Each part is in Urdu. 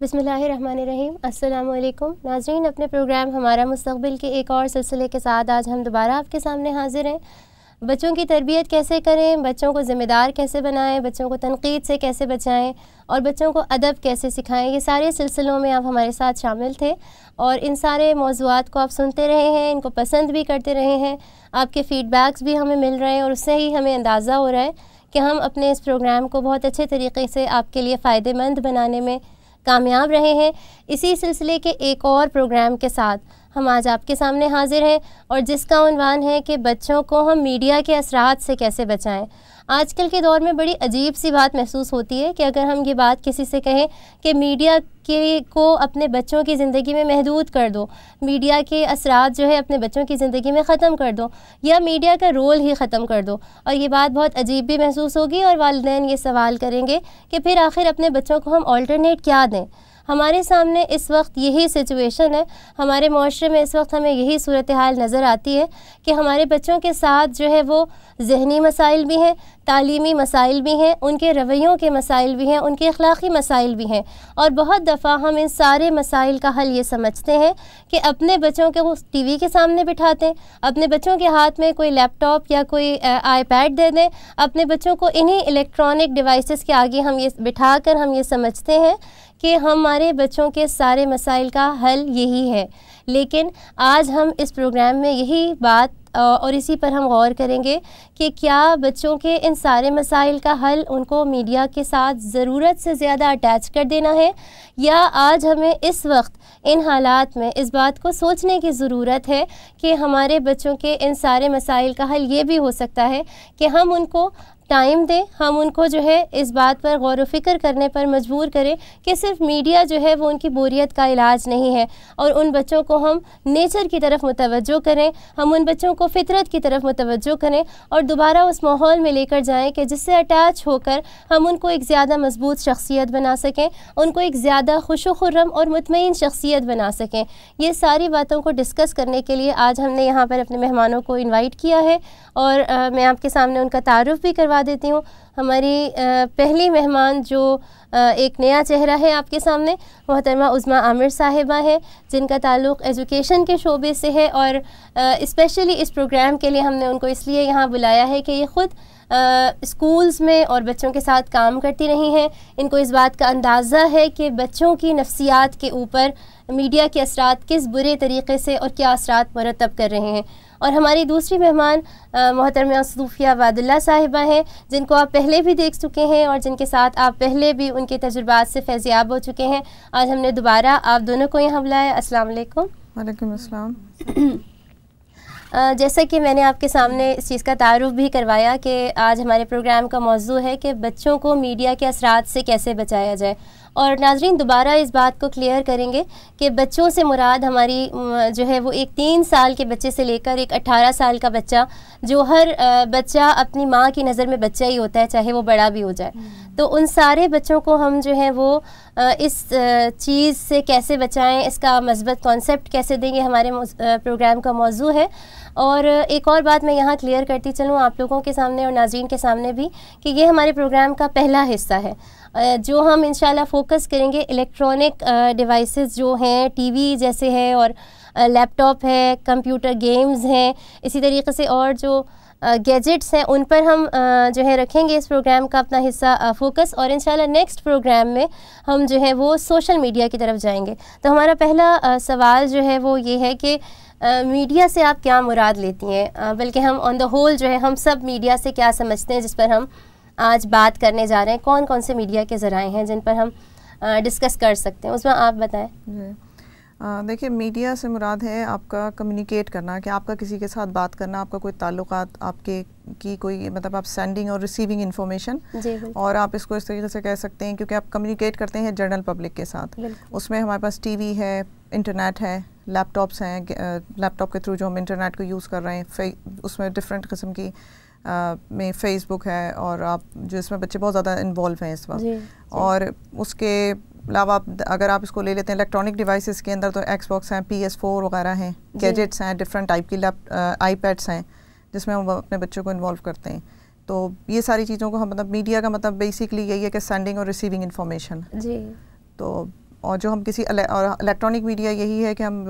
بسم اللہ الرحمن الرحیم. السلام علیکم ناظرین. اپنے پروگرام ہمارا مستقبل کے ایک اور سلسلے کے ساتھ آج ہم دوبارہ آپ کے سامنے حاضر ہیں. بچوں کی تربیت کیسے کریں, بچوں کو ذمہ دار کیسے بنائیں, بچوں کو تنقید سے کیسے بچائیں اور بچوں کو ادب کیسے سکھائیں, یہ سارے سلسلوں میں آپ ہمارے ساتھ شامل تھے اور ان سارے موضوعات کو آپ سنتے رہے ہیں, ان کو پسند بھی کرتے رہے ہیں. آپ کے فیڈ بیکس بھی ہمیں مل رہے ہیں اور اس سے ہی ہمیں اندازہ ہو رہا ہے کہ ہم اپنے اس پروگرام کو بہت اچھے طریقے سے آپ کے لیے فائدہ مند بنانے میں کامیاب رہے ہیں. اسی سلسلے کے ایک اور پروگرام کے ساتھ ہم آج آپ کے سامنے حاضر ہیں اور جس کا عنوان ہے کہ بچوں کو ہم میڈیا کے اثرات سے کیسے بچائیں. آج کل کے دور میں بڑی عجیب سی بات محسوس ہوتی ہے کہ اگر ہم یہ بات کسی سے کہیں کہ میڈیا کو اپنے بچوں کی زندگی میں محدود کر دو, میڈیا کے اثرات جو ہے اپنے بچوں کی زندگی میں ختم کر دو یا میڈیا کا رول ہی ختم کر دو, اور یہ بات بہت عجیب بھی محسوس ہوگی اور والدین یہ سوال کریں گے کہ پھر آخر اپنے بچوں کو ہم آلٹرنیٹ کیا دیں. ہمارے سامنے اس وقت یہی سچویشن ہے, ہمارے معاشرے میں اس وقت ہمیں یہی صورتحال نظر آتی ہے کہ ہمارے بچوں کے ساتھ جو ہے وہ ذہنی مسائل بھی ہیں, تعلیمی مسائل بھی ہیں, ان کے رویوں کے مسائل بھی ہیں, ان کے اخلاقی مسائل بھی ہیں. اور بہت دفعہ ہم ان سارے مسائل کا حل یہ سمجھتے ہیں کہ اپنے بچوں کو ٹی وی کے سامنے بٹھاتے ہیں, اپنے بچوں کے ہاتھ میں کوئی لیپ ٹاپ یا کوئی آئی پیڈ دے دیں, اپنے بچوں کو انہی الیکٹرانک ڈیوائسز کے آگے ہم یہ بٹھا کر ہم یہ سمجھتے ہیں کہ ہمارے بچوں کے سارے مسائل کا حل یہی ہے. لیکن آج ہم اس پروگرام میں یہی بات اور اسی پر ہم غور کریں گے کہ کیا بچوں کے ان سارے مسائل کا حل ان کو میڈیا کے ساتھ ضرورت سے زیادہ اٹیچ کر دینا ہے, یا آج ہمیں اس وقت ان حالات میں اس بات کو سوچنے کی ضرورت ہے کہ ہمارے بچوں کے ان سارے مسائل کا حل یہ بھی ہو سکتا ہے کہ ہم ان کو ٹائم دیں, ہم ان کو جو ہے اس بات پر غور و فکر کرنے پر مجبور کریں کہ صرف میڈیا جو ہے وہ ان کی بوریت کا علاج نہیں ہے, اور ان بچوں کو ہم نیچر کی طرف متوجہ کریں, ہم ان بچوں کو فطرت کی طرف متوجہ کریں اور دوبارہ اس ماحول میں لے کر جائیں کہ جس سے اٹیچ ہو کر ہم ان کو ایک زیادہ مضبوط شخصیت بنا سکیں, ان کو ایک زیادہ خوش و خرم اور مطمئن شخصیت بنا سکیں. یہ ساری باتوں کو ڈسکس کرنے کے لیے آج ہم نے یہاں پر اپنے مہمانوں کو انوائٹ کیا ہے اور میں آپ کے سامنے ان کا تعارف بھی کروا دیتی ہوں. ہماری پہلی مہمان جو ایک نیا چہرہ ہے آپ کے سامنے, محترمہ عظمیٰ عامر صاحبہ ہیں, جن کا تعلق ایجوکیشن کے شعبے سے ہے اور اسپیشلی اس پروگرام کے لیے ہم نے ان کو اس لیے یہاں بلایا ہے کہ یہ خود اسکولز میں اور بچوں کے ساتھ کام کرتی رہی ہیں. ان کو اس بات کا اندازہ ہے کہ بچوں کی نفسیات کے اوپر میڈیا کے اثرات کس برے طریقے سے اور کیا اثرات مرتب کر رہے ہیں. اور ہماری دوسری مہمان محترمہ صوفیہ عباد اللہ صاحبہ ہیں, جن کو آپ پہلے بھی دیکھ چکے ہیں اور جن کے ساتھ آپ پہلے بھی ان کے تجربات سے فیضیاب ہو چکے ہیں. آج ہم نے دوبارہ آپ دونوں کو یہاں بلایا. السلام علیکم. وعلیکم السلام. جیسا کہ میں نے آپ کے سامنے اس چیز کا تعارف بھی کروایا کہ آج ہمارے پروگرام کا موضوع ہے کہ بچوں کو میڈیا کے اثرات سے کیسے بچایا جائے, اور ناظرین دوبارہ اس بات کو کلیئر کریں گے کہ بچوں سے مراد ہماری جو ہے وہ ایک 3 سال کے بچے سے لے کر ایک 18 سال کا بچہ, جو ہر بچہ اپنی ماں کی نظر میں بچہ ہی ہوتا ہے چاہے وہ بڑا بھی ہو جائے. تو ان سارے بچوں کو ہم جو ہے وہ اس چیز سے کیسے بچائیں, اس کا مثبت کانسیپٹ کیسے دیں گے, ہمارے پروگرام کا موضوع ہے. اور ایک اور بات میں یہاں کلیئر کرتی چلوں آپ لوگوں کے سامنے اور ناظرین کے سامنے بھی کہ یہ ہمارے پروگرام کا پہلا حصہ ہے, جو ہم انشاءاللہ فوکس کریں گے الیکٹرانک ڈیوائسز جو ہیں, ٹی وی جیسے ہے اور لیپ ٹاپ ہے, کمپیوٹر گیمز ہیں, اسی طریقے سے اور جو گیجٹس ہیں ان پر ہم جو ہے رکھیں گے اس پروگرام کا اپنا حصہ فوکس. اور انشاءاللہ نیکسٹ پروگرام میں ہم جو ہے وہ سوشل میڈیا کی طرف جائیں گے. تو ہمارا پہلا سوال جو ہے وہ یہ ہے کہ میڈیا سے آپ کیا مراد لیتی ہیں, بلکہ ہم آن دا ہول جو ہے ہم سب میڈیا سے کیا سمجھتے ہیں جس پر ہم آج بات کرنے جا رہے ہیں, کون کون سے میڈیا کے ذرائع ہیں جن پر ہم ڈسکس کر سکتے ہیں, اس میں آپ بتائیں. دیکھیے میڈیا سے مراد ہے آپ کا کمیونیکیٹ کرنا, کہ آپ کا کسی کے ساتھ بات کرنا, آپ کا کوئی تعلقات, آپ کے کی کوئی مطلب آپ سینڈنگ اور ریسیونگ انفارمیشن, اور آپ اس کو اس طریقے سے کہہ سکتے ہیں کیونکہ آپ کمیونیکیٹ کرتے ہیں جنرل پبلک کے ساتھ. اس میں ہمارے پاس ٹی وی ہے, انٹرنیٹ ہے, لیپ ٹاپس ہیں, لیپ ٹاپ کے تھرو جو ہم انٹرنیٹ کو یوز کر رہے ہیں, اس میں ڈفرینٹ قسم کی میں فیس بک ہے, اور آپ جو اس میں بچے بہت زیادہ انوالو ہیں اس وقت. اور اس کے علاوہ اگر آپ اس کو لے لیتے ہیں الیکٹرانک ڈیوائسز کے اندر تو ایکس باکس ہیں, PS4 وغیرہ ہیں, گیجٹس ہیں, ڈفرینٹ ٹائپ کی آئی پیڈس ہیں جس میں ہم اپنے بچوں کو انوالو کرتے ہیں. تو یہ ساری چیزوں کو ہم مطلب میڈیا کا مطلب بیسکلی یہی ہے کہ سینڈنگ اور ریسیونگ انفارمیشن. جی. تو اور جو ہم کسی الیکٹرانک میڈیا یہی ہے کہ ہم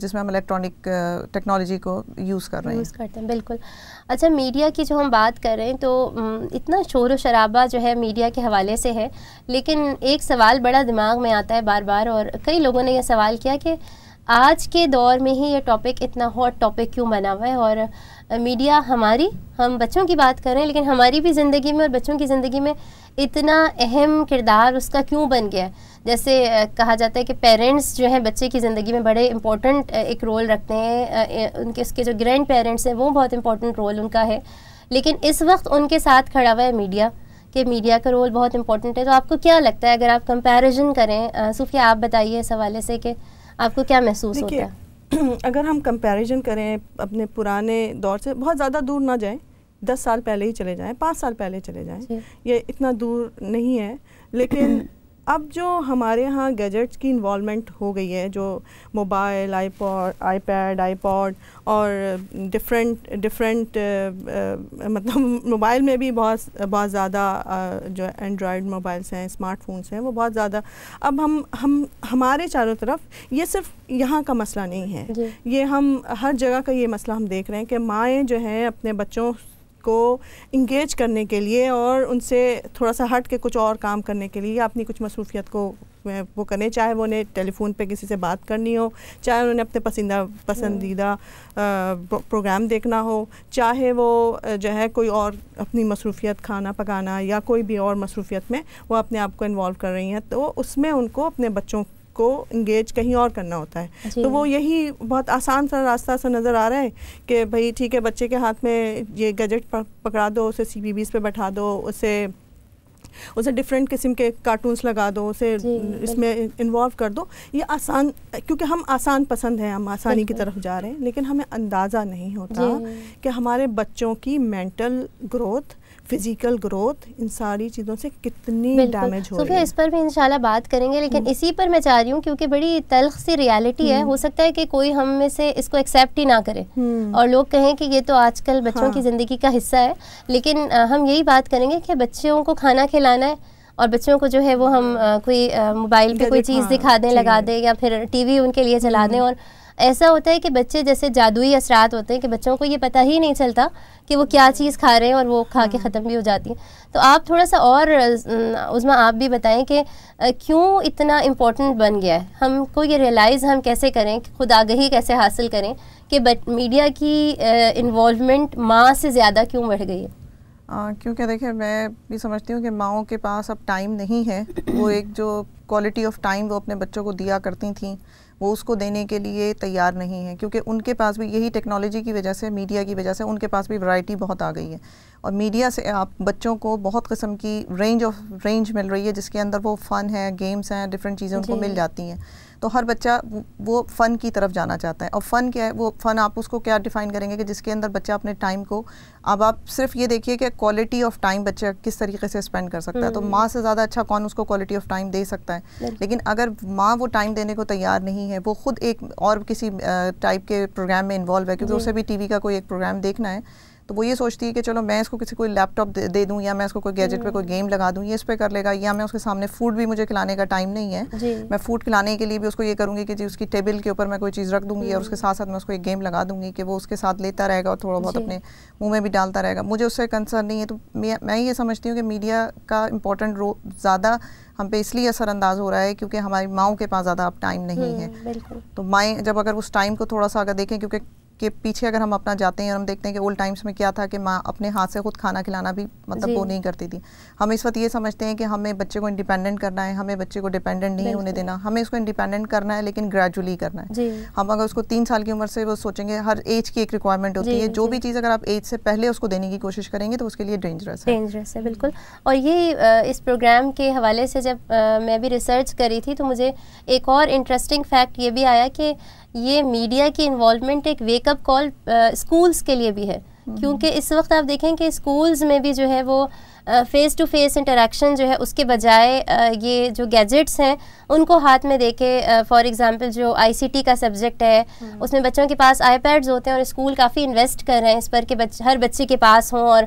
جس میں ہم الیکٹرانک ٹیکنالوجی کو یوز کر رہے ہیں. یوز کرتے ہیں, بالکل. اچھا, میڈیا کی جو ہم بات کر رہے ہیں تو اتنا شور و شرابہ جو ہے میڈیا کے حوالے سے ہے, لیکن ایک سوال بڑا دماغ میں آتا ہے بار بار, اور کئی لوگوں نے یہ سوال کیا کہ آج کے دور میں ہی یہ ٹاپک اتنا ہاٹ ٹاپک کیوں بنا ہوا ہے, اور میڈیا ہم بچوں کی بات کر رہے ہیں لیکن ہماری بھی زندگی میں اور بچوں کی زندگی میں اتنا اہم کردار اس کا کیوں بن گیا ہے. جیسے کہا جاتا ہے کہ پیرنٹس جو ہیں بچے کی زندگی میں بڑے امپورٹنٹ ایک رول رکھتے ہیں, اس کے جو گرینڈ پیرنٹس ہیں وہ بہت امپورٹنٹ رول ان کا ہے, لیکن اس وقت ان کے ساتھ کھڑا ہوا ہے میڈیا, کہ میڈیا کا رول بہت امپورٹنٹ ہے. تو آپ کو کیا لگتا ہے, اگر آپ کمپیریزن کریں, صوفیہ آپ بتائیے اس حوالے سے کہ آپ کو کیا محسوس ہوتا ہے؟ اگر ہم کمپیریزن کریں اپنے پرانے دور سے, بہت زیادہ دور نہ جائیں, 10 سال پہلے ہی چلے جائیں, 5 سال پہلے چلے جائیں, یہ اتنا دور نہیں ہے. لیکن اب جو ہمارے ہاں گیجٹس کی انوالومنٹ ہو گئی ہے, جو mobile, iPad, iPod اور ڈفرینٹ مطلب موبائل میں بھی بہت زیادہ جو اینڈرائڈ موبائلس ہیں, اسمارٹ فونس ہیں, وہ بہت زیادہ. اب ہمارے چاروں طرف یہ صرف یہاں کا مسئلہ نہیں ہے, یہ ہم ہر جگہ کا یہ مسئلہ ہم دیکھ رہے ہیں کہ مائیں جو ہیں اپنے بچوں کو انگیج کرنے کے لیے اور ان سے تھوڑا سا ہٹ کے کچھ اور کام کرنے کے لیے اپنی کچھ مصروفیت کو وہ کریں, چاہے وہ انہیں ٹیلی فون پہ کسی سے بات کرنی ہو, چاہے انہیں اپنے پسندیدہ پروگرام دیکھنا ہو, چاہے وہ جو ہے کوئی اور اپنی مصروفیت کھانا پکانا یا کوئی بھی اور مصروفیت میں وہ اپنے آپ کو انوالو کر رہی ہیں, تو اس میں ان کو اپنے بچوں کو انگیج کہیں اور کرنا ہوتا ہے. تو وہ یہی بہت آسان سا راستہ سا نظر آ رہا ہے کہ بھائی ٹھیک ہے, بچے کے ہاتھ میں یہ گیجٹ پکڑا دو, اسے CBBS پہ بیٹھا دو, اسے ڈفرینٹ قسم کے کارٹونس لگا دو, اسے اس میں انوالو کر دو. یہ آسان, کیونکہ ہم آسان پسند ہیں, ہم آسانی کی طرف جا رہے ہیں, لیکن ہمیں اندازہ نہیں ہوتا کہ ہمارے بچوں کی مینٹل گروتھ, فزیکل گروتھ, ان ساری چیزوں سے کتنی ڈیمیج ہو رہی ہے. اس پر بھی انشاءاللہ بات کریں گے, لیکن اسی پر میں چاہ رہی ہوں کیونکہ بڑی تلخ سی ریالٹی ہے, ہو سکتا ہے کہ کوئی ہم میں سے اس کو ایکسیپٹ ہی نہ کرے اور لوگ کہیں کہ یہ تو آج کل بچوں کی زندگی کا حصہ ہے, لیکن ہم یہی بات کریں گے کہ بچوں کو کھانا کھلانا ہے اور بچوں کو جو ہے وہ ہم کوئی موبائل پہ کوئی چیز دکھا دیں, لگا دیں, یا پھر ٹی وی ان کے لیے چلا دیں, اور ایسا ہوتا ہے کہ بچے جیسے جادوئی اثرات ہوتے ہیں کہ بچوں کو یہ پتہ ہی نہیں چلتا کہ وہ کیا چیز کھا رہے ہیں, اور وہ کھا کے ختم بھی ہو جاتی ہیں. تو آپ تھوڑا سا اور عظمیٰ آپ بھی بتائیں کہ کیوں اتنا امپورٹنٹ بن گیا ہے, ہم کو یہ ریئلائز ہم کیسے کریں, خود آگہی کیسے حاصل کریں کہ میڈیا کی انوالومنٹ ماں سے زیادہ کیوں بڑھ گئی ہے؟ کیونکہ دیکھیں, میں بھی سمجھتی ہوں کہ ماؤں کے پاس اب ٹائم نہیں ہے, وہ ایک جو کوالٹی آف ٹائم وہ اپنے بچوں کو دیا کرتی تھیں وہ اس کو دینے کے لیے تیار نہیں ہے, کیونکہ ان کے پاس بھی یہی ٹیکنالوجی کی وجہ سے, میڈیا کی وجہ سے ان کے پاس بھی ورائٹی بہت آ گئی ہے, اور میڈیا سے آپ بچوں کو بہت قسم کی رینج مل رہی ہے جس کے اندر وہ فن ہے, گیمز ہیں, ڈفرینٹ چیزیں ان کو مل جاتی ہیں. تو ہر بچہ وہ فن کی طرف جانا چاہتا ہے, اور فن کیا ہے, وہ فن آپ اس کو کیا ڈیفائن کریں گے کہ جس کے اندر بچہ اپنے ٹائم کو, اب آپ صرف یہ دیکھیے کہ کوالٹی آف ٹائم بچہ کس طریقے سے اسپینڈ کر سکتا ہے. تو ماں سے زیادہ اچھا کون اس کو کوالٹی آف ٹائم دے سکتا ہے, لیکن اگر ماں وہ ٹائم دینے کو تیار نہیں ہے, وہ خود ایک اور کسی ٹائپ کے پروگرام میں انوالو ہے, کیونکہ اسے بھی ٹی وی کا کوئی ایک پروگرام دیکھنا ہے, تو وہ یہ سوچتی ہے کہ چلو میں اس کو کسی کوئی لیپ ٹاپ دے دوں, یا میں اس کو کوئی گیجٹ پہ کوئی گیم لگا دوں, یہ اس پہ کر لے گا, یا میں اس کے سامنے فوڈ بھی مجھے کھلانے کا ٹائم نہیں ہے, میں فوڈ کھلانے کے لیے بھی اس کو یہ کروں گی کہ جی اس کی ٹیبل کے اوپر میں کوئی چیز رکھ دوں گی, اور اس کے ساتھ ساتھ میں اس کو ایک گیم لگا دوں گی کہ وہ اس کے ساتھ لیتا رہے گا اور تھوڑا بہت اپنے منہ میں بھی ڈالتا رہے گا, مجھے اس سے کنسرن نہیں ہے. تو میں یہ سمجھتی ہوں کہ میڈیا کا امپورٹنٹ رول زیادہ ہم پہ اس لیے اثر انداز ہو رہا ہے کیونکہ ہماری ماؤں کے پاس زیادہ اب ٹائم نہیں ہے. تو مائیں جب اگر اس ٹائم کو تھوڑا سا اگر دیکھیں, کیونکہ کہ پیچھے اگر ہم اپنا جاتے ہیں اور ہم دیکھتے ہیں کہ اولڈ ٹائمس میں کیا تھا کہ ماں اپنے ہاتھ سے خود کھانا کھلانا بھی مطلب وہ نہیں کرتی تھی. ہم اس وقت یہ سمجھتے ہیں کہ ہمیں بچے کو انڈیپینڈنٹ کرنا ہے, ہمیں بچے کو ڈیپینڈنٹ نہیں ہونے دینا, ہمیں اس کو انڈیپینڈنٹ کرنا ہے لیکن گریجولی کرنا ہے. ہم اگر اس کو 3 سال کی عمر سے وہ سوچیں گے, ہر ایج کی ایک ریکوائرمنٹ ہوتی ہے, جو بھی چیز اگر آپ ایج سے پہلے اس کو دینے کی کوشش کریں گے تو اس کے لیے ڈینجرس ہے. بالکل. اور یہ اس پروگرام کے حوالے سے جب میں بھی ریسرچ کری تھی تو مجھے ایک اور انٹرسٹنگ فیکٹ یہ بھی آیا کہ یہ میڈیا کی انوالومنٹ ایک ویک اپ کال اسکولس کے لیے بھی ہے, کیونکہ اس وقت آپ دیکھیں کہ اسکولز میں بھی جو ہے وہ فیس ٹو فیس انٹریکشن جو ہے اس کے بجائے یہ جو گیجٹس ہیں ان کو ہاتھ میں دے کے، فار ایگزامپل جو ICT کا سبجیکٹ ہے اس میں بچوں کے پاس iPads ہوتے ہیں اور اسکول کافی انویسٹ کر رہے ہیں اس پر کہ ہر بچے کے پاس ہوں اور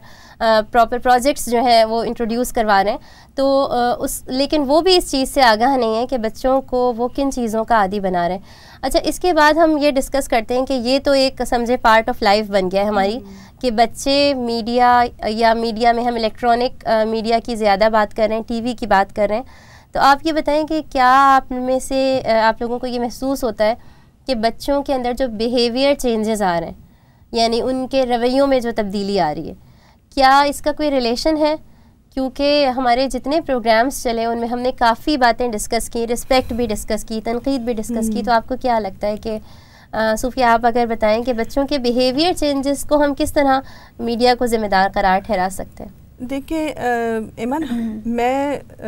پراپر پروجیکٹس جو ہیں وہ انٹروڈیوس کروا رہے ہیں. تو لیکن وہ بھی اس چیز سے آگاہ نہیں ہے کہ بچوں کو وہ کن چیزوں کا عادی بنا رہے ہیں. اچھا، اس کے بعد ہم یہ ڈسکس کرتے ہیں کہ یہ تو ایک سمجھے پارٹ آف لائف بن گیا ہے ہماری کہ بچے میڈیا میں ہم الیکٹرانک میڈیا کی زیادہ بات کر رہے ہیں، TV کی بات کر رہے ہیں. تو آپ یہ بتائیں کہ کیا آپ میں سے آپ لوگوں کو یہ محسوس ہوتا ہے کہ بچوں کے اندر جو بیہیویئر چینجز آ رہے ہیں، یعنی ان کے رویوں میں جو تبدیلی آ رہی ہے، کیا اس کا کوئی ریلیشن ہے؟ کیونکہ ہمارے جتنے پروگرامز چلے ان میں ہم نے کافی باتیں ڈسکس کی، رسپیکٹ بھی ڈسکس کی، تنقید بھی ڈسکس کی. تو آپ کو کیا لگتا ہے کہ صوفیہ آپ اگر بتائیں کہ بچوں کے بیہیویئر چینجز کو ہم کس طرح میڈیا کو ذمہ دار قرار ٹھہرا سکتے ہیں؟ دیکھیے ایمن،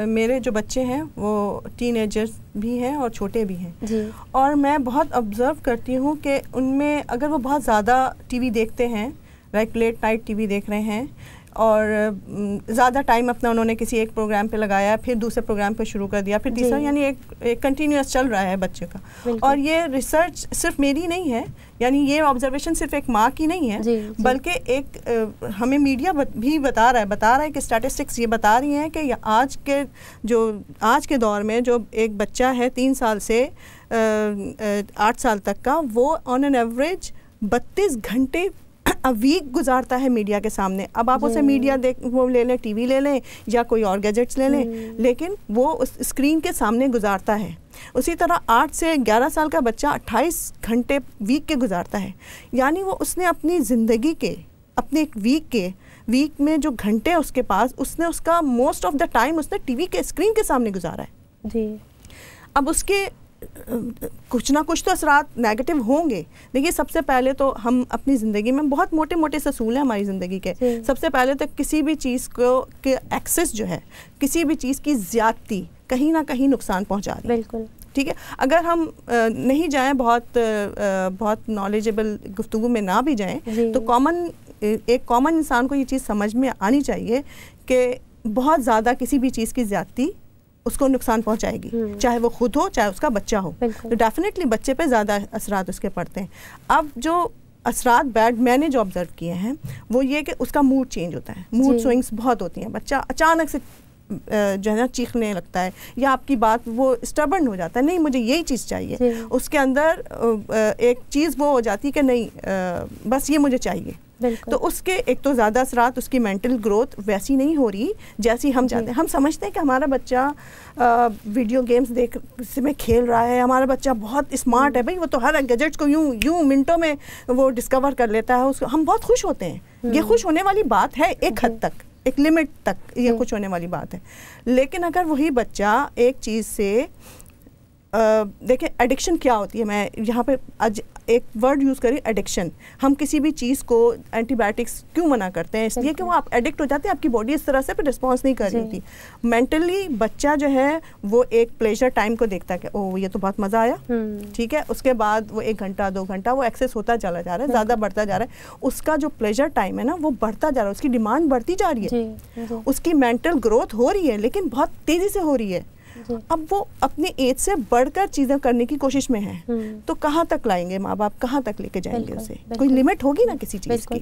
میرے جو بچے ہیں وہ ٹین ایجرز بھی ہیں اور چھوٹے بھی ہیں جی، اور میں بہت آبزرو کرتی ہوں کہ ان میں اگر وہ بہت زیادہ TV دیکھتے ہیں، لائک لیٹ نائٹ TV دیکھ رہے ہیں اور زیادہ ٹائم اپنا انہوں نے کسی ایک پروگرام پہ لگایا، پھر دوسرے پروگرام پہ شروع کر دیا، پھر تیسرا، یعنی ایک کنٹینیوس چل رہا ہے بچے کا. اور یہ ریسرچ صرف میری نہیں ہے، یعنی یہ آبزرویشن صرف ایک ماں کی نہیں ہے، بلکہ ایک ہمیں میڈیا بھی بتا رہا ہے کہ اسٹیٹسٹکس یہ بتا رہی ہیں کہ آج کے دور میں جو ایک بچہ ہے 3 سال سے 8 سال تک کا، وہ آن این ایوریج 32 گھنٹے ویک گزارتا ہے میڈیا کے سامنے. اب آپ اسے میڈیا وہ لے لیں، TV لے لیں یا کوئی اور گیجٹس لے لیں، لیکن وہ اس اسکرین کے سامنے گزارتا ہے. اسی طرح 8 سے 11 سال کا بچہ 28 گھنٹے ویک کے گزارتا ہے. یعنی وہ اس نے اپنی زندگی کے، اپنے ایک ویک میں جو گھنٹے اس کے پاس، اس نے اس کا موسٹ آف دا ٹائم اس نے TV کے اسکرین کے سامنے گزارا ہے. جی، اب اس کے کچھ نہ کچھ تو اثرات نیگیٹو ہوں گے. دیکھیے، سب سے پہلے تو ہم اپنی زندگی میں بہت موٹے موٹے اصول ہیں ہماری زندگی کے. سب سے پہلے تو کسی بھی چیز کو کے ایکسس جو ہے، کسی بھی چیز کی زیادتی کہیں نہ کہیں نقصان پہنچا رہی ہے. بالکل ٹھیک ہے. اگر ہم نہیں جائیں، بہت نالجبل گفتگو میں نہ بھی جائیں، تو ایک کامن انسان کو یہ چیز سمجھ میں آنی چاہیے کہ بہت زیادہ کسی بھی چیز کی زیادتی اس کو نقصان پہنچائے گی، چاہے وہ خود ہو چاہے اس کا بچہ ہو. تو ڈیفینیٹلی بچے پہ زیادہ اثرات اس کے پڑتے ہیں. اب جو اثرات بیڈ میں نے جو آبزرو کیے ہیں وہ یہ کہ اس کا موڈ چینج ہوتا ہے، موڈ سوئنگس بہت ہوتی ہیں. بچہ اچانک سے جو ہے نا چیخنے لگتا ہے، یا آپ کی بات وہ اسٹبرن ہو جاتا ہے، نہیں مجھے یہی چیز چاہیے. اس کے اندر ایک چیز وہ ہو جاتی کہ نہیں بس یہ مجھے چاہیے. تو اس کے ایک تو زیادہ اثرات، اس کی مینٹل گروتھ ویسی نہیں ہو رہی جیسی ہم چاہتے ہیں. ہم سمجھتے ہیں کہ ہمارا بچہ ویڈیو گیمز میں کھیل رہا ہے، ہمارا بچہ بہت اسمارٹ ہے، بھائی وہ تو ہر گیجٹس کو یوں منٹوں میں وہ ڈسکور کر لیتا ہے. اس کو ہم بہت خوش ہوتے ہیں. یہ خوش ہونے والی بات ہے ایک حد تک، ایک لمٹ تک یہ خوش ہونے والی بات ہے. لیکن اگر وہی بچہ ایک چیز سے دیکھیں ایڈکشن کیا ہوتی ہے، میں یہاں پہ آج ایک ورڈ یوز کری، ایڈکشن. ہم کسی بھی چیز کو اینٹی بایوٹکس کیوں منع کرتے ہیں؟ اس لیے کہ وہ آپ ایڈکٹ ہو جاتے ہیں، آپ کی باڈی اس طرح سے پھر رسپانس نہیں کر رہی ہوتی. مینٹلی بچہ جو ہے وہ ایک پلیجر ٹائم کو دیکھتا ہے کہ اوہ یہ تو بہت مزہ آیا، ٹھیک ہے. اس کے بعد وہ 1 گھنٹہ 2 گھنٹہ وہ ایکسیس ہوتا چلا جا رہا ہے، زیادہ بڑھتا جا رہا ہے. اس کا جو پلیجر ٹائم ہے نا وہ بڑھتا جا رہا ہے، اس کی ڈیمانڈ بڑھتی جا رہی ہے، اس کی مینٹل گروتھ ہو رہی ہے لیکن بہت تیزی سے ہو رہی ہے. اب وہ اپنے ایج سے بڑھ کر چیزیں کرنے کی کوشش میں ہیں، تو کہاں تک لائیں گے ماں باپ، کہاں تک لے کے جائیں گے اسے؟ کوئی لمٹ ہوگی نا کسی چیز کی.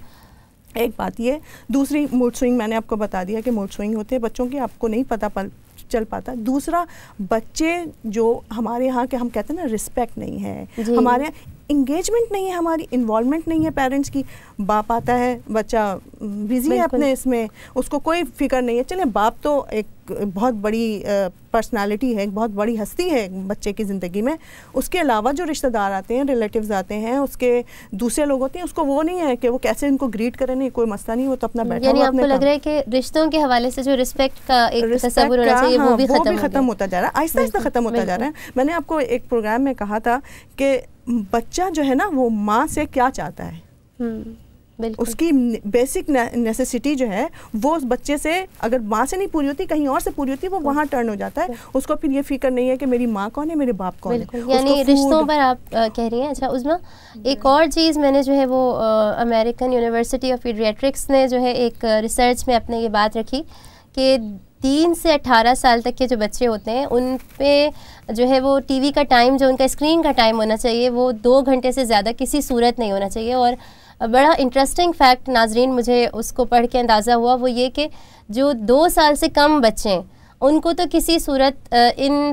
ایک بات یہ. دوسری موڈ سوئنگ میں نے آپ کو بتا دیا کہ موڈ سوئنگ ہوتے ہیں بچوں کے، آپ کو نہیں پتہ چل پاتا. دوسرا، بچے جو ہمارے یہاں کے ہم کہتے ہیں نا رسپیکٹ نہیں ہے، ہمارے یہاں انگیجمنٹ نہیں ہے، ہماری انوالومنٹ نہیں ہے پیرنٹس کی. باپ آتا ہے، بچہ بزی ہے اپنے اس میں، اس کو کوئی فکر نہیں ہے. چلیں باپ تو ایک بہت بڑی پرسنالٹی ہے، ایک بہت بڑی ہستی ہے بچے کی زندگی میں. اس کے علاوہ جو رشتہ دار آتے ہیں، ریلیٹیوز آتے ہیں، اس کے دوسرے لوگ ہوتے ہیں، اس کو وہ نہیں ہے کہ وہ کیسے ان کو گریٹ کرے، نہیں کوئی مسئلہ نہیں، وہ تو اپنا بیٹھا. یعنی آپ کو لگ رہا ہے کہ رشتوں کے حوالے سے جو رسپیکٹ کا ایک تصور ہونا چاہیے وہ بھی ختم ہوتا جا رہا ہے، آہستہ آہستہ ختم ہوتا جا رہا ہے. میں نے آپ کو ایک پروگرام میں کہا تھا کہ بچہ جو ہے نا وہ ماں سے کیا چاہتا ہے، اس کی بیسک نیسیسٹی جو ہے وہ اس بچے سے اگر ماں سے نہیں پوری ہوتی، کہیں اور سے پوری ہوتی، وہ وہاں ٹرن ہو جاتا ہے. اس کو پھر یہ فکر نہیں ہے کہ میری ماں کون ہے، میرے باپ کون ہے. یعنی رشتوں پر آپ کہہ رہی ہیں. اچھا عظمیٰ، ایک اور چیز میں نے جو ہے وہ امریکن یونیورسٹی آف پیڈیاٹرکس نے جو ہے ایک ریسرچ میں اپنے یہ بات رکھی کہ 3 سے 18 سال تک کے جو بچے ہوتے ہیں ان پہ جو ہے وہ ٹی وی کا ٹائم، جو ان کا اسکرین کا ٹائم ہونا چاہیے، وہ 2 گھنٹے سے زیادہ کسی صورت نہیں ہونا چاہیے. اور بڑا انٹرسٹنگ فیکٹ ناظرین مجھے اس کو پڑھ کے اندازہ ہوا، وہ یہ کہ جو 2 سال سے کم بچے ہیں ان کو تو کسی صورت ان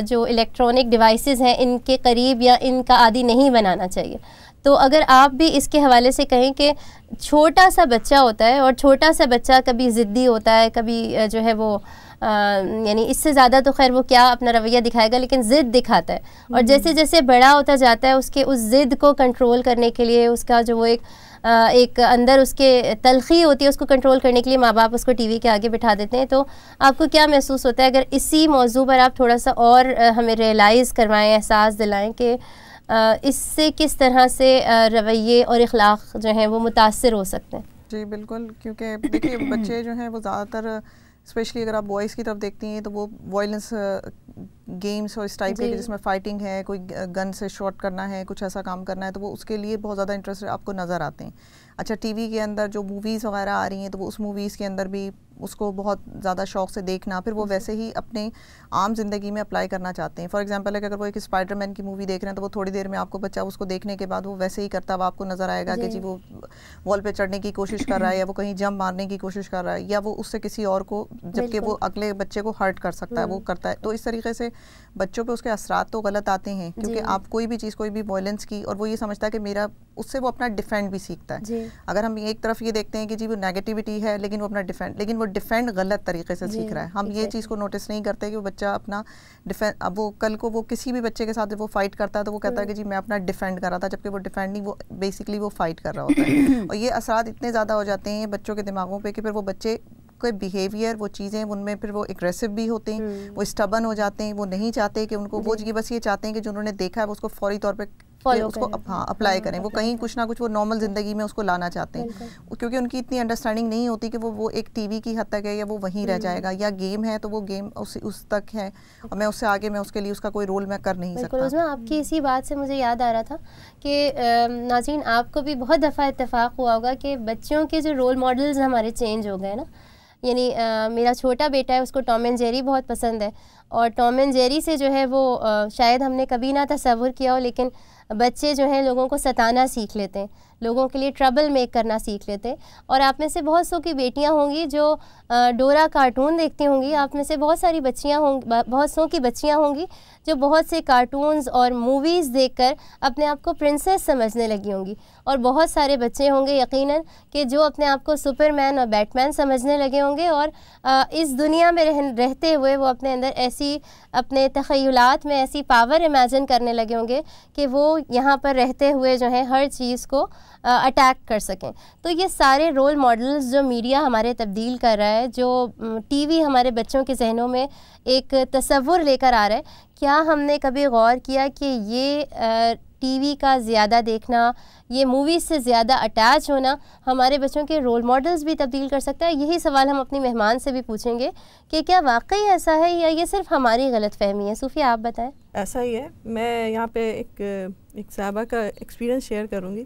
جو الیکٹرانک ڈیوائسز ہیں ان کے قریب یا ان کا عادی نہیں بنانا چاہیے. تو اگر آپ بھی اس کے حوالے سے کہیں کہ چھوٹا سا بچہ ہوتا ہے اور چھوٹا سا بچہ کبھی ضدی ہوتا ہے، کبھی جو ہے وہ یعنی اس سے زیادہ تو خیر وہ کیا اپنا رویہ دکھائے گا، لیکن ضد دکھاتا ہے، اور جیسے جیسے بڑا ہوتا جاتا ہے اس کے اس ضد کو کنٹرول کرنے کے لیے، اس کا جو وہ ایک اندر اس کے تلخی ہوتی ہے اس کو کنٹرول کرنے کے لیے ماں باپ اس کو ٹی وی کے آگے بٹھا دیتے ہیں. تو آپ کو کیا محسوس ہوتا ہے اگر اسی موضوع پر آپ تھوڑا سا اور ہمیں ریئلائز کروائیں، احساس دلائیں کہ اس سے کس طرح سے رویے اور اخلاق جو ہیں وہ متاثر ہو سکتے ہیں؟ جی بالکل، کیونکہ دیکھیے بچے جو ہیں وہ زیادہ تر اسپیشلی اگر آپ بوائز کی طرف دیکھتی ہیں تو وہ وائلنس گیمس اور اس ٹائپ کے جس میں فائٹنگ ہے، کوئی گن سے شاٹ کرنا ہے، کچھ ایسا کام کرنا ہے، تو وہ اس کے لیے بہت زیادہ انٹرسٹ آپ کو نظر آتے ہیں. اچھا ٹی وی کے اندر جو موویز وغیرہ آ رہی ہیں تو وہ اس موویز کے اندر بھی اس کو بہت زیادہ شوق سے دیکھنا، پھر وہ ویسے ہی اپنے عام زندگی میں اپلائی کرنا چاہتے ہیں. فار ایگزامپل اگر وہ ایک اسپائڈر مین کی مووی دیکھ رہے ہیں تو وہ تھوڑی دیر میں آپ کو بچہ اس کو دیکھنے کے بعد وہ ویسے ہی کرتا ہوا آپ کو نظر آئے گا کہ جی وہ وال پہ چڑھنے کی کوشش کر رہا ہے، یا وہ کہیں جمپ مارنے کی کوشش کر رہا ہے، یا وہ اس سے کسی اور کو، جبکہ وہ اگلے بچے کو ہرٹ کر سکتا ہے وہ کرتا ہے. تو اس طریقے سے بچوں پہ اس کے اثرات تو غلط آتے ہیں، کیونکہ آپ کوئی بھی چیز، کوئی بھی وائلنس کی، اور وہ یہ سمجھتا ہے کہ میرا، اس سے وہ اپنا ڈیفینڈ بھی سیکھتا ہے. اگر ہم ایک طرف یہ دیکھتے ہیں کہ جی وہ نیگیٹیوٹی ہے لیکن وہ اپنا ڈیفینڈ، لیکن وہ ڈیفینڈ غلط طریقے سے سیکھ رہا ہے. ہم یہ چیز کو نوٹس نہیں کرتے کہ وہ بچہ اپنا ڈیفینڈ، اب وہ کل کو وہ کسی بھی بچے کے ساتھ جب وہ فائٹ کرتا ہے تو وہ کہتا ہے کہ جی میں اپنا ڈیفینڈ کر رہا تھا، جبکہ وہ ڈیفینڈ نہیں، وہ بیسکلی وہ فائٹ کر رہا ہوتا ہے. اور یہ اثرات اتنے زیادہ ہو جاتے ہیں بچوں کے دماغوں پہ کہ پھر وہ بچے کوئی بیہیویئر، وہ چیزیں ان میں پھر وہ اگریسو بھی ہوتے ہیں، وہ اسٹبن ہو جاتے ہیں، وہ نہیں چاہتے کہ ان کو وہ بس یہ چاہتے ہیں کہ جو انہوں نے دیکھا ہے وہ اس کو فوری طور پہ اس کو اپلائی کریں، وہ کہیں کچھ نہ کچھ وہ نارمل زندگی میں اس کو لانا چاہتے ہیں، کیونکہ ان کی اتنی انڈرسٹینڈنگ نہیں ہوتی کہ وہ ایک ٹی وی کی حد تک ہے یا وہ وہیں رہ جائے گا، یا گیم ہے تو وہ گیم اس تک ہے اور میں اس سے آگے میں اس کے لیے اس کا کوئی رول میں کر نہیں سکتا. آپ کی اسی بات سے مجھے یاد آ رہا تھا کہ ناظرین آپ کو بھی بہت دفعہ اتفاق ہوا ہوگا کہ بچوں کے جو رول ماڈلز ہمارے چینج ہو گئے نا. یعنی میرا چھوٹا بیٹا ہے، اس کو ٹام اینڈ جیری بہت پسند ہے، اور ٹام اینڈ جیری سے جو ہے وہ شاید ہم نے کبھی نہ تصور کیا ہو، لیکن بچے جو ہیں لوگوں کو ستانا سیکھ لیتے ہیں، لوگوں کے لیے ٹربل میک کرنا سیکھ لیتے ہیں. اور آپ میں سے بہت سو کی بیٹیاں ہوں گی جو ڈورا کارٹون دیکھتی ہوں گی، آپ میں سے بہت ساری بہت سو کی بچیاں ہوں گی جو بہت سے کارٹونز اور موویز دیکھ کر اپنے آپ کو پرنسس سمجھنے لگی ہوں گی، اور بہت سارے بچے ہوں گے یقیناً کہ جو اپنے آپ کو سپر مین اور بیٹ مین سمجھنے لگے ہوں گے، اور اس دنیا میں رہتے ہوئے وہ اپنے اندر ایسی اپنے تخیلات میں ایسی پاور امیجن کرنے لگے ہوں گے کہ وہ یہاں پر رہتے ہوئے جو ہے ہر چیز کو اٹیک کر سکیں. تو یہ سارے رول ماڈلز جو میڈیا ہمارے تبدیل کر رہا ہے، جو ٹی وی ہمارے بچوں کے ذہنوں میں ایک تصور لے کر آ رہا ہے، کیا ہم نے کبھی غور کیا کہ یہ ٹی وی کا زیادہ دیکھنا، یہ موویز سے زیادہ اٹیچ ہونا ہمارے بچوں کے رول ماڈلز بھی تبدیل کر سکتا ہے؟ یہی سوال ہم اپنی مہمان سے بھی پوچھیں گے کہ کیا واقعی ایسا ہے یا یہ صرف ہماری غلط فہمی ہے. صوفیہ آپ بتائیں. ایسا ہی ہے. میں یہاں پہ ایک صاحبہ کا ایکسپیرینس شیئر کروں گی.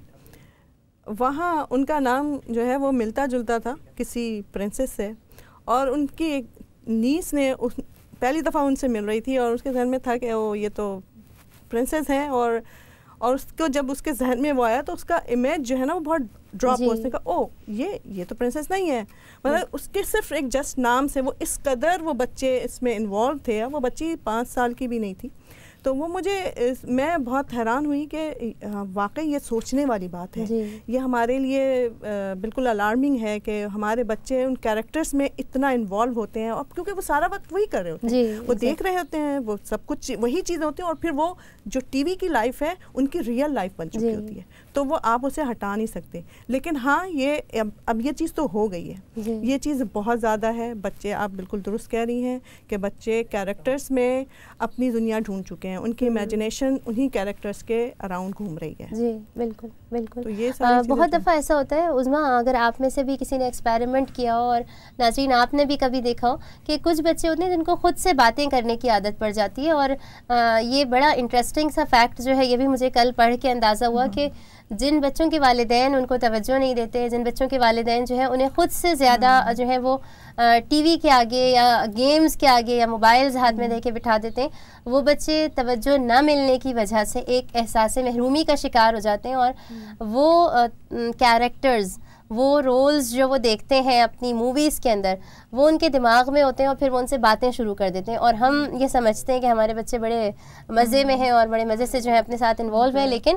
وہاں ان کا نام جو ہے وہ ملتا جلتا تھا کسی پرنسس سے، اور ان کی ایک نیس نے پہلی دفعہ ان سے مل رہی تھی، اور اس کے ذہن میں تھا کہ وہ یہ تو پرنسس ہیں، اور اس کو جب اس کے ذہن میں وہ آیا تو اس کا امیج جو ہے نا وہ بہت ڈراپ ہوا. اس نے کہا او یہ تو پرنسس نہیں ہے. مطلب اس کے صرف ایک جسٹ نام سے وہ اس قدر وہ بچے اس میں انوالو تھے. وہ بچی 5 سال کی بھی نہیں تھی. تو وہ میں بہت حیران ہوئی کہ واقعی یہ سوچنے والی بات ہے. یہ ہمارے لیے بالکل الارمنگ ہے کہ ہمارے بچے ان کیریکٹرز میں اتنا انوالو ہوتے ہیں، اور کیونکہ وہ سارا وقت وہی کر رہے ہوتے ہیں، وہ دیکھ رہے ہوتے ہیں، وہ سب کچھ وہی چیزیں ہوتی ہیں، اور پھر وہ جو ٹی وی کی لائف ہے ان کی ریئل لائف بن چکی ہوتی ہے. تو وہ آپ اسے ہٹا نہیں سکتے. لیکن ہاں یہ اب یہ چیز تو ہو گئی ہے، یہ چیز بہت زیادہ ہے. بچے، آپ بالکل درست کہہ رہی ہیں کہ بچے کیریکٹرز میں اپنی دنیا ڈھونڈ چکے ہیں، ان کی امیجنیشن انہی کیریکٹرز کے اراؤنڈ گھوم رہی ہے. جی بالکل بالکل. تو یہ بہت دفعہ ایسا ہوتا ہے. عظمیٰ، اگر آپ میں سے بھی کسی نے ایکسپیریمنٹ کیا ہو، اور ناظرین آپ نے بھی کبھی دیکھا ہو کہ کچھ بچے ہوتے ہیں جن کو خود سے باتیں کرنے کی عادت پڑ جاتی ہے، اور یہ بڑا انٹرسٹنگ سا فیکٹ جو ہے یہ بھی مجھے کل پڑھ کے اندازہ ہوا کہ جن بچوں کے والدین ان کو توجہ نہیں دیتے, جن بچوں کے والدین جو ہے انہیں خود سے زیادہ جو ہے وہ ٹی وی کے آگے یا گیمز کے آگے یا موبائلز ہاتھ میں دے کے بٹھا دیتے ہیں, وہ بچے توجہ نہ ملنے کی وجہ سے ایک احساس محرومی کا شکار ہو جاتے ہیں, اور وہ کیریکٹرز, وہ رولز جو وہ دیکھتے ہیں اپنی موویز کے اندر, وہ ان کے دماغ میں ہوتے ہیں اور پھر وہ ان سے باتیں شروع کر دیتے ہیں, اور ہم یہ سمجھتے ہیں کہ ہمارے بچے بڑے مزے میں ہیں اور بڑے مزے سے جو ہے اپنے ساتھ انوالو ہیں, لیکن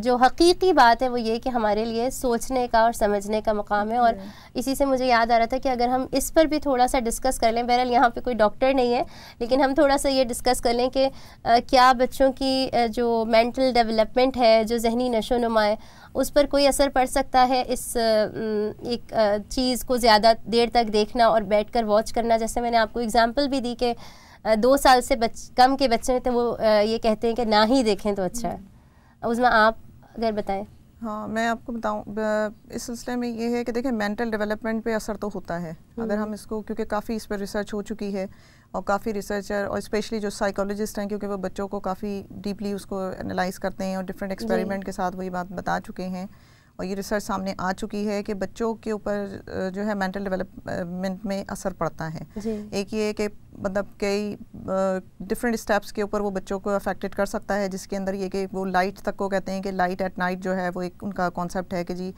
جو حقیقی بات ہے وہ یہ کہ ہمارے لیے سوچنے کا اور سمجھنے کا مقام ہے. اور اسی سے مجھے یاد آ رہا تھا کہ اگر ہم اس پر بھی تھوڑا سا ڈسکس کر لیں, بہرحال یہاں پہ کوئی ڈاکٹر نہیں ہے, لیکن ہم تھوڑا سا یہ ڈسکس کر لیں کہ کیا بچوں کی جو مینٹل ڈیولپمنٹ ہے, جو ذہنی نشو و نما ہے, اس پر کوئی اثر پڑ سکتا ہے اس ایک چیز کو زیادہ دیر تک دیکھنا اور بیٹھ کر واچ کرنا. جیسے میں نے آپ کو اگزامپل بھی دی کہ 2 سال سے کم کے بچے ہیں تو وہ یہ کہتے ہیں کہ نہ ہی دیکھیں تو اچھا ہے. اس میں آپ اگر بتائیں. ہاں, میں آپ کو بتاؤں اس سلسلے میں یہ ہے کہ دیکھیں مینٹل ڈیولپمنٹ پہ اثر تو ہوتا ہے اگر ہم اس کو, کیونکہ کافی اس پہ ریسرچ ہو چکی ہے اور کافی ریسرچر اور اسپیشلی جو سائیکالوجسٹ ہیں, کیونکہ وہ بچوں کو کافی ڈیپلی اس کو انالائز کرتے ہیں اور ڈفرینٹ ایکسپیریمنٹ کے ساتھ وہ یہ بات بتا چکے ہیں, اور یہ ریسرچ سامنے آ چکی ہے کہ بچوں کے اوپر جو ہے مینٹل ڈیولپمنٹ میں اثر پڑتا ہے. ایک یہ کہ مطلب کئی ڈفرینٹ اسٹیپس کے اوپر وہ بچوں کو افیکٹڈ کر سکتا ہے, جس کے اندر یہ کہ وہ لائٹ تک کو کہتے ہیں کہ لائٹ ایٹ نائٹ جو ہے وہ ایک ان کا کانسیپٹ ہے کہ جی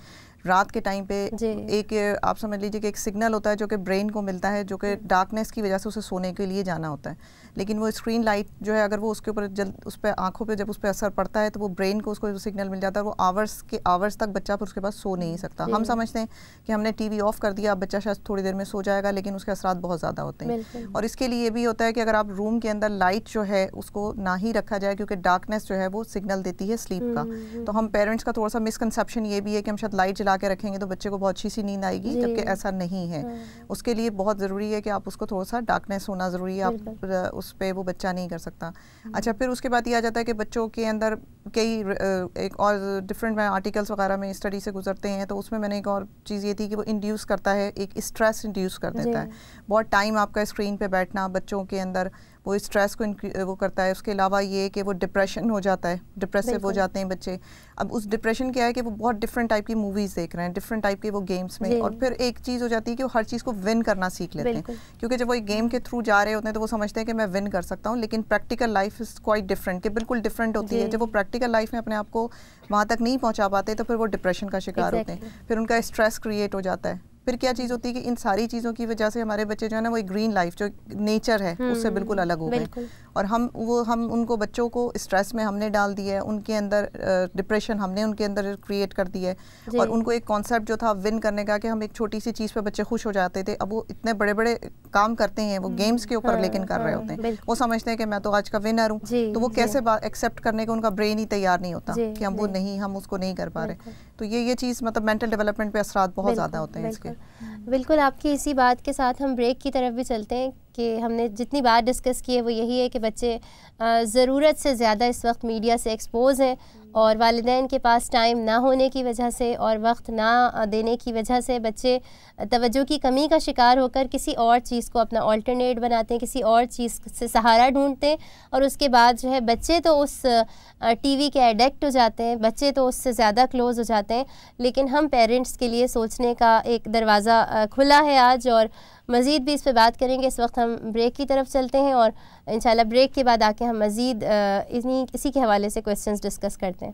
رات کے ٹائم پہ ایک آپ سمجھ لیجیے کہ ایک سگنل ہوتا ہے جو کہ برین کو ملتا ہے, جو کہ ڈارکنیس کی وجہ سے اسے سونے کے لیے جانا ہوتا ہے, لیکن وہ اسکرین لائٹ جو ہے اگر وہ اس کے اوپر اس پہ آنکھوں پہ جب اس پہ اثر پڑتا ہے تو وہ برین کو اس کو سگنل مل جاتا ہے, وہ آورس تک بچہ پھر اس کے بعد سو نہیں سکتا. ہم سمجھتے ہیں کہ ہم نے ٹی وی آف کر دیا, اب بچہ شاید تھوڑی دیر میں سو جائے گا, لیکن اس کے اثرات بہت زیادہ ہوتے ہیں. اور اس کے لیے یہ بھی ہوتا ہے کہ اگر آپ روم کے اندر لائٹ جو ہے اس کو نہ ہی رکھا جائے, کیونکہ ڈارکنیس جو ہے وہ سگنل دیتی ہے سلیپ کا. تو ہم پیرنٹس کا تھوڑا سا مسکنسیپشن یہ بھی ہے کہ ہم شاید لائٹ جلا کے رکھیں گے تو بچے کو بہت اچھی سی نیند آئے گی, جبکہ ایسا نہیں ہے. اس کے لیے بہت ضروری ہے کہ آپ اس کو تھوڑا سا ڈارکنیس ہونا ضروری ہے, آپ اس پہ وہ بچہ نہیں کر سکتا. اچھا, پھر اس کے بعد یہ آ جاتا ہے کہ بچوں کے اندر کئی ایک اور ڈفرینٹ میں آرٹیکلس وغیرہ میں اسٹڈی سے گزرتے ہیں, تو اس میں نے ایک اور چیز یہ تھی کہ وہ انڈیوس کرتا ہے, ایک اسٹریس انڈیوس کر دیتا ہے. بہت ٹائم آپ کا اسکرین پہ بیٹھنا بچوں کے اندر وہ اسٹریس کو وہ کرتا ہے. اس کے علاوہ یہ کہ وہ ڈپریشن ہو جاتا ہے, ڈپریسو ہو جاتے ہیں بچے. اب اس ڈپریشن کیا ہے کہ وہ بہت ڈفرینٹ ٹائپ کی موویز دیکھ رہے ہیں, ڈفرینٹ ٹائپ کے وہ گیمس میں, اور پھر ایک چیز ہو جاتی ہے کہ وہ ہر چیز کو ون کرنا سیکھ لیتے ہیں, کیونکہ جب وہ ایک گیم کے تھرو جا رہے ہوتے ہیں تو وہ سمجھتے ہیں کہ میں ون کر سکتا ہوں, لیکن practical life is quite different, کہ بالکل ڈفرینٹ ہوتی ہے. جب وہ پریکٹیکل لائف میں اپنے آپ کو وہاں تک نہیں پہنچا پاتے تو پھر وہ ڈپریشن کا شکار ہوتے ہیں, پھر ان کا اسٹریس کریٹ ہو جاتا ہے. پھر کیا چیز ہوتی ہے کہ ان ساری چیزوں کی وجہ سے ہمارے بچے جو ہے نا وہ گرین لائف جو نیچر ہے اس سے بالکل الگ ہو گئے, اور ہم ان کو بچوں کو اسٹریس میں ہم نے ڈال دیا ہے, ان کے اندر ڈپریشن ہم نے ان کے اندر کریٹ کر دی ہے, اور ان کو ایک کانسیپٹ جو تھا ون کرنے کا کہ ہم ایک چھوٹی سی چیز پہ بچے خوش ہو جاتے تھے, اب وہ اتنے بڑے بڑے کام کرتے ہیں وہ گیمز کے اوپر لیکن کر رہے ہوتے ہیں, وہ سمجھتے ہیں کہ میں تو آج کا ونر ہوں, تو وہ کیسے ایکسیپٹ کرنے کو ان کا برین ہی تیار نہیں ہوتا کہ ہم وہ نہیں, ہم اس کو نہیں کر پا رہے. تو یہ چیز مطلب مینٹل ڈیولپمنٹ پہ اثرات بہت زیادہ ہوتے ہیں اس کے. بالکل, آپ کی اسی بات کے ساتھ ہم بریک کی طرف بھی چلتے ہیں کہ ہم نے جتنی بات ڈسکس کی ہے وہ یہی ہے کہ بچے ضرورت سے زیادہ اس وقت میڈیا سے ایکسپوز ہیں, اور والدین کے پاس ٹائم نہ ہونے کی وجہ سے اور وقت نہ دینے کی وجہ سے بچے توجہ کی کمی کا شکار ہو کر کسی اور چیز کو اپنا آلٹرنیٹ بناتے ہیں, کسی اور چیز سے سہارا ڈھونڈتے ہیں, اور اس کے بعد جو ہے بچے تو اس ٹی وی کے ایڈکٹ ہو جاتے ہیں, بچے تو اس سے زیادہ کلوز ہو جاتے ہیں. لیکن ہم پیرنٹس کے لیے سوچنے کا ایک دروازہ کھلا ہے آج, اور مزید بھی اس پہ بات کریں گے. اس وقت ہم بریک کی طرف چلتے ہیں, اور انشاءاللہ بریک کے بعد آ کے ہم مزید اسی کے حوالے سے کویسچنز ڈسکس کرتے ہیں.